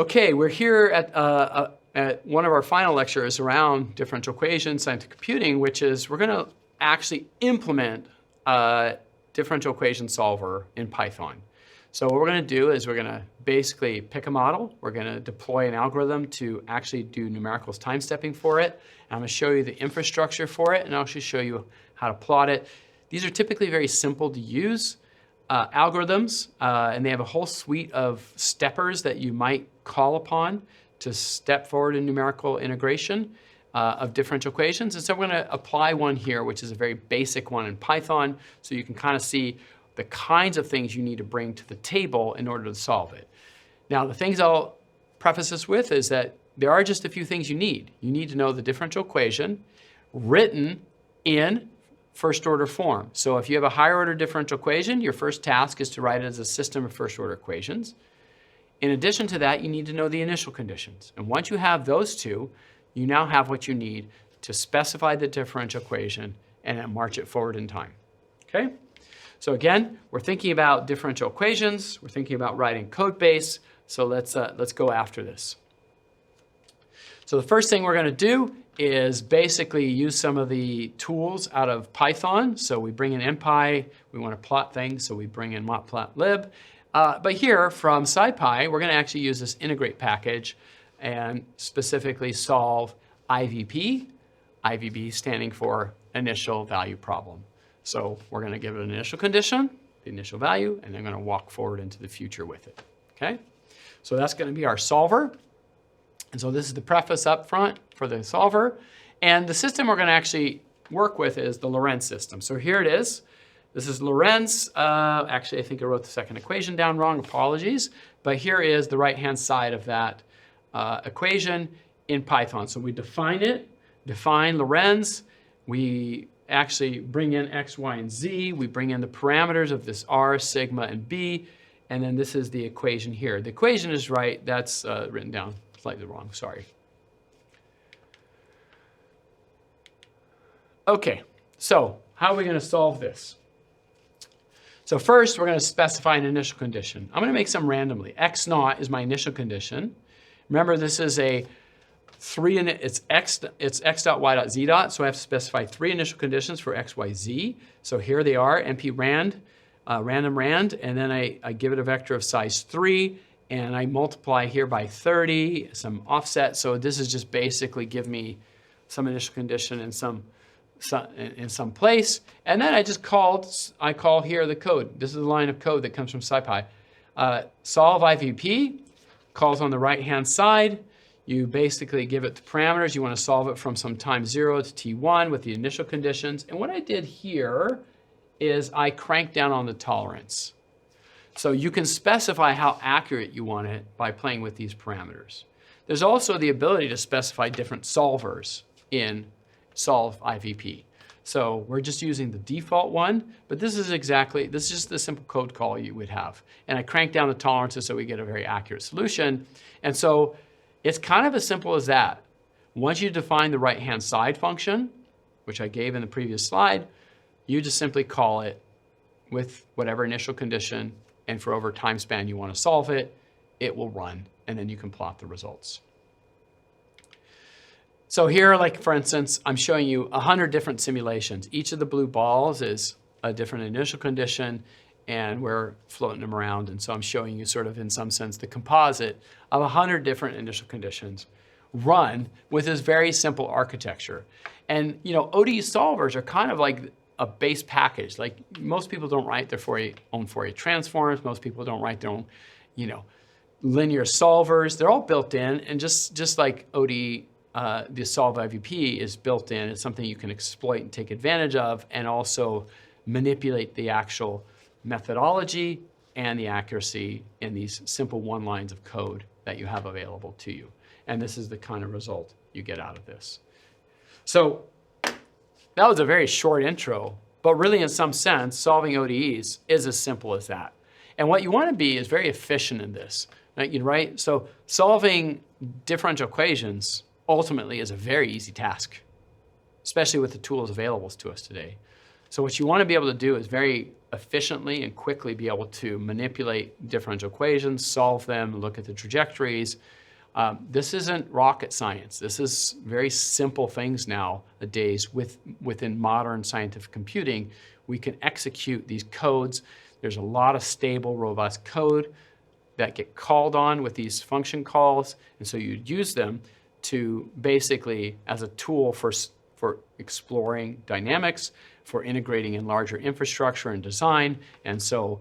Okay, we're here at one of our final lectures around differential equations, scientific computing, which is we're going to actually implement a differential equation solver in Python. So what we're going to do is we're going to basically pick a model. We're going to deploy an algorithm to actually do numericals time stepping for it. And I'm going to show you the infrastructure for it, and I'll actually show you how to plot it. These are typically very simple to use algorithms, and they have a whole suite of steppers that you might call upon to step forward in numerical integration of differential equations. And so we're going to apply one here, which is a very basic one in Python, so you can kind of see the kinds of things you need to bring to the table in order to solve it. Now, the things I'll preface this with is that there are just a few things you need. You need to know the differential equation written in first order form. So if you have a higher order differential equation, your first task is to write it as a system of first order equations. In addition to that, you need to know the initial conditions. And once you have those two, you now have what you need to specify the differential equation and then march it forward in time. Okay? So again, we're thinking about differential equations. We're thinking about writing code base. So let's go after this. So the first thing we're going to do is basically use some of the tools out of Python. So we bring in NumPy. We want to plot things, so we bring in matplotlib. But here from SciPy, we're going to actually use this integrate package and specifically solve IVP, IVP standing for initial value problem. So we're going to give it an initial condition, the initial value, and then going to walk forward into the future with it. Okay? So that's going to be our solver. And so this is the preface up front for the solver. And the system we're going to actually work with is the Lorentz system. So here it is. This is Lorentz. Actually, I think I wrote the second equation down wrong. Apologies. But here is the right-hand side of that equation in Python. So we define it, define Lorentz. We actually bring in x, y, and z. We bring in the parameters of this r, sigma, and b. And then this is the equation here. The equation is right. That's written down slightly wrong. Sorry. Okay, so how are we going to solve this? So first, we're going to specify an initial condition. I'm going to make some randomly. X naught is my initial condition. Remember, this is a it's x dot, y dot, z dot. So I have to specify three initial conditions for x, y, z. So here they are, np rand, random rand, and then I give it a vector of size 3, and I multiply here by 30, some offset. So this is just basically give me some initial condition in some place. And then I call here the code. This is the line of code that comes from SciPy. Solve IVP, calls on the right-hand side. You basically give it the parameters. You want to solve it from some time 0 to t1 with the initial conditions. And what I did here is I cranked down on the tolerance. So you can specify how accurate you want it by playing with these parameters. There's also the ability to specify different solvers in solve IVP. So we're just using the default one, but this is just the simple code call you would have. And I crank down the tolerances so we get a very accurate solution. And so it's kind of as simple as that. Once you define the right-hand side function, which I gave in the previous slide, you just simply call it with whatever initial condition, and for over time span you want to solve it, it will run, and then you can plot the results. So here, like for instance, I'm showing you 100 different simulations. Each of the blue balls is a different initial condition, and we're floating them around. And so I'm showing you sort of, in some sense, the composite of 100 different initial conditions run with this very simple architecture. And ODE solvers are kind of like a base package. Like most people don't write their own Fourier transforms. Most people don't write their own, linear solvers. They're all built in, and just like ODE, the solve IVP is built in. It's something you can exploit and take advantage of, and also manipulate the actual methodology and the accuracy in these simple one lines of code that you have available to you. And this is the kind of result you get out of this. So that was a very short intro, but really in some sense, solving ODEs is as simple as that. And what you want to be is very efficient in this, right? So solving differential equations ultimately is a very easy task, especially with the tools available to us today. So what you want to be able to do is very efficiently and quickly be able to manipulate differential equations, solve them, look at the trajectories. This isn't rocket science. This is very simple things nowadays within modern scientific computing. We can execute these codes. There's a lot of stable, robust code that get called on with these function calls, and so you'd use them to basically as a tool for exploring dynamics, for integrating in larger infrastructure and design. And so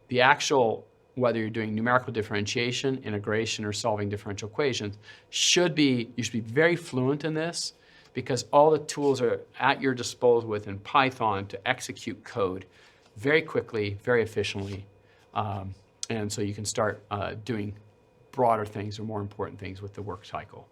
the actual, whether you're doing numerical differentiation, integration, or solving differential equations, you should be very fluent in this, because all the tools are at your disposal within Python to execute code very quickly, very efficiently. And so you can start doing broader things or more important things with the work cycle.